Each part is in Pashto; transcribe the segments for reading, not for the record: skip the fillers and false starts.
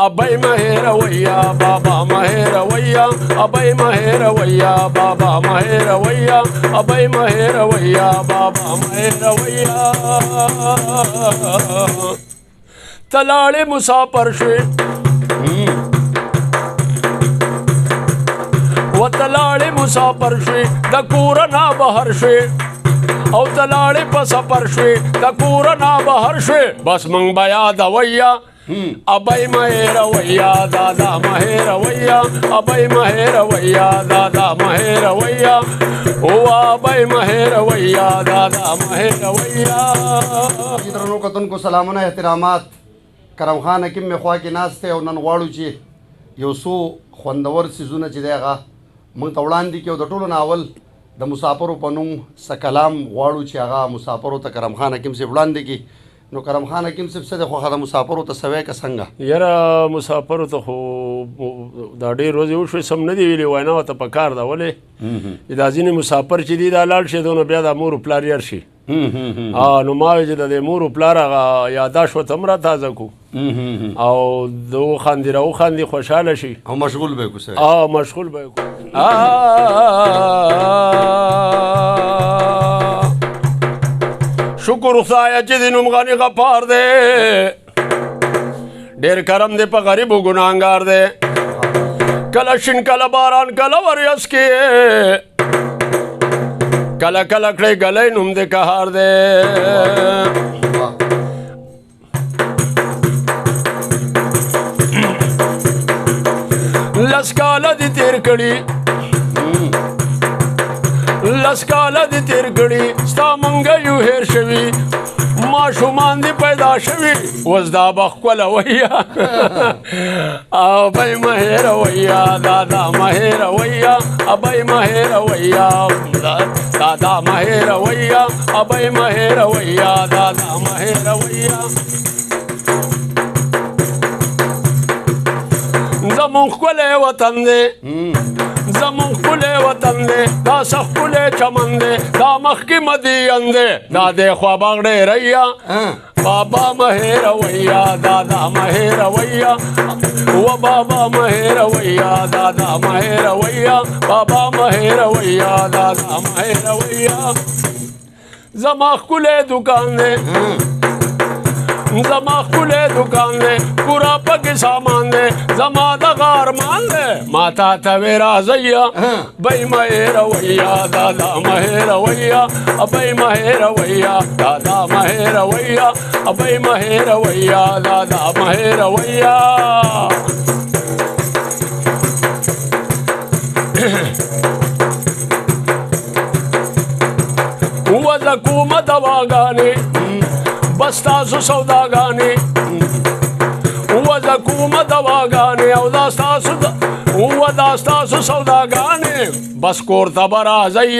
ابای مهرویا بابا مهرویا ابای مهرویا بابا مهرویا ابای مهرویا بابا مهرویا تلاړې مسافر شوې وتلاړې مسافر شوې د کور نه بهر شوې او تلاړې په سفر شوې د کور نه بهر شوې بس موږ به یادویا ابای مهرویا دادا مهرویا ابای مهرویا دادا مهرویا او ابای مهرویا دادا مهرویا. درنو کتونکو سلامونه احترامات. کرم خان حکیم مې خوا کې ناست دی او نن غواړو چې یو څو خوندور څیزونه چې دی هغه موږ ته وړاندې کړي او د ټولو ناول د مسافرو په نوم څه کلام غواړو چې هغه مسافرو ته کرم خان حکیم صاحب وړاندې کړي. نو کرم خان حکیم صاحب څه د خوښه د مسافرو ته سوی که څنګه؟ یاره مسافرو ته خو دا ډېر ورځې وشوې سم نه دي ویلې وینا ورته په کار ده ولې دا ځینې مسافر چې دي دا لاړ شي نو بیا د مور و پلار یار شي نو ما وایي چې د مور و پلار هغه یاداشت ورته هم راتازه کړو او د وخاندي راوخاندي خوشحاله شي او مشغول به یې کړو مشغول به یې کړو. شکر خدایه چې د نوم غني غفار دی ډېر کرم دی په غریبو ګناهګار دی کله شین کله باران کله وریځ کې کله کله کړی ګلی نوم دی قهار دی لس کاله دې تېر کړي لس کاله دې تېر کړي ستا منګه یو هېر شوي ماشومان دې پیدا شوي اوس دا به ښکله ویه ابی مه هېرویه دادا مه هېرویه ابی مه هېرویه دادا مه هېرویه ابی مه هېرویه دادا مه هېرویه زمون ښکلی وطن دی زمون ښکلی وطن دی دا څه ښکلی چمن دی دا مخکې مدین دی دا دی خوا باغ ډېریا بابا مه هېرویه دادا مه هېرویه و بابا مه هېرویه دادا مه هېرویه بابا مه هېرویه دادا مه هېرویه زما ښکلی دوکان دی زما ښکلی دوکان دی پوره پکې سامان دی زما دغه ارمان دی ما تا ته وې راځئ بی مه هېرویه دادا مه هېرویه بی مه هېرویه دادا مه هېرویه بی مه هېرویه دادا مه هېرویه وزه کومه دواګانې بس تاسو سوداګانې وزه کومه دواګانې او دا ستاسو سوداګانې بس کور ته به راځئ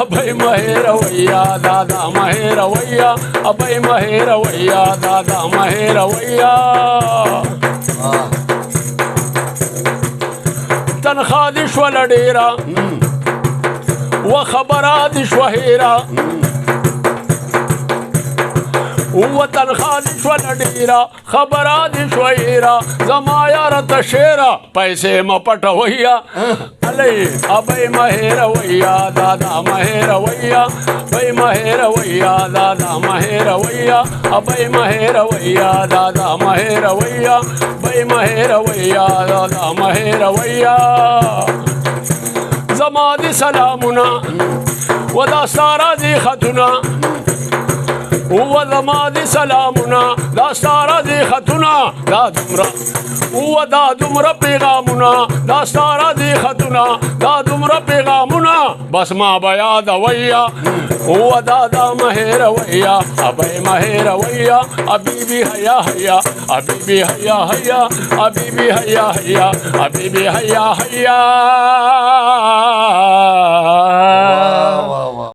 ابی مه هېرویه دادا مه هېرویه ابی مه هېرویه دادا مه هېرویه تنخوا دې شوله ډېره و خبره دې شوه هېره و تنخوا دې شوله ډېره خبره دې شوه هېره زما یاره ته شعره پیسې مه پټویه ابی مه هېرویه دادا مه هېرویه ابی مه هېرویه دادا مه هېرویه ابی مه هېرویه دادا مه هېرویه ابی مه هېرویه دادا مه هېرویه زما دې سلامونه و دا ستا راځي خطونه و زما دې سلامونه دا ستا راځي خطونه دا دومره پیغامونه دا ستا راځي خطونه دا دومره پیغامونه بس ما به یادویه و دادا مه هېرویه ابی مه هېرویه حبیبي هیا هیا حبیبي هیا هیا حبیبي هیا هیا حبیبي هیا هیا